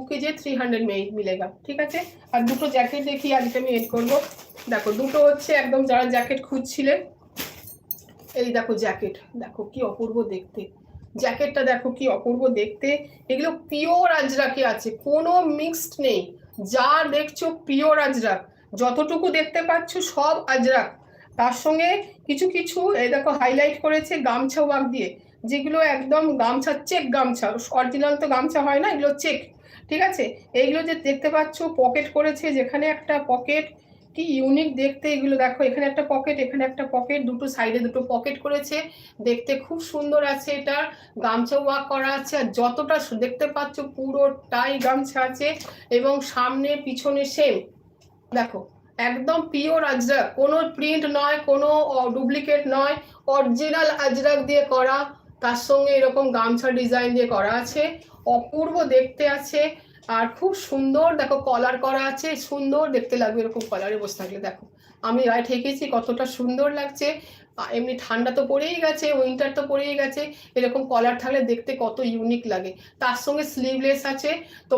कीजिए 300 में मिलेगा। ठीक है। আর দুটো জ্যাকেট দেখি আজকে আমি এড করব। দেখো দুটো হচ্ছে একদম যারা জ্যাকেট খুঁজছিলেন, এই দেখো জ্যাকেট, দেখো কি অপূর্ব দেখতে জ্যাকেটটা, দেখো কি অপূর্ব দেখতে। এগুলো পিওর আজরাকে আছে, কোনো মিক্সড নেই, যা দেখছো পিওর আজরাক, যতটুকু দেখতে পাচ্ছ সব আজরাক। তার সঙ্গে কিছু কিছু এই দেখো হাইলাইট করেছে গামছা ওয়ার্ক দিয়ে, যেগুলো একদম গামছা, চেক গামছা, অরিজিনাল তো গামছা হয় না, এগুলো চেক। ঠিক আছে। এইগুলো যে দেখতে পাচ্ছ পকেট করেছে, যেখানে একটা পকেট, কি ইউনিক দেখতে এগুলো। দেখো এখানে একটা পকেট, এখানে একটা পকেট, দুটো সাইডে দুটো পকেট করেছে, দেখতে খুব সুন্দর আছে। এটা গামছা ওয়ার্ক করা আছে, আর যতটা দেখতে পাচ্ছ পুরোটাই গামছা আছে, এবং সামনে পিছনে সেম। দেখো একদম পিওর আজরাক, কোনো প্রিন্ট নয়, কোনো ডুপ্লিকেট নয়, অরিজিনাল আজরাক দিয়ে করা, তার সঙ্গে এরকম গামছা ডিজাইন দিয়ে করা আছে, অপূর্ব দেখতে আছে। আর খুব সুন্দর দেখো কলার করা আছে, সুন্দর দেখতে লাগবে এরকম কলারে বসে থাকলে। দেখো আমি গায়ে ঠেকেছি, কতটা সুন্দর লাগছে। এমনি ঠান্ডা তো পড়েই গেছে, উইন্টার তো পড়েই গেছে, এরকম কলার থাকলে দেখতে কত ইউনিক লাগে। তার সঙ্গে স্লিভলেস আছে। তো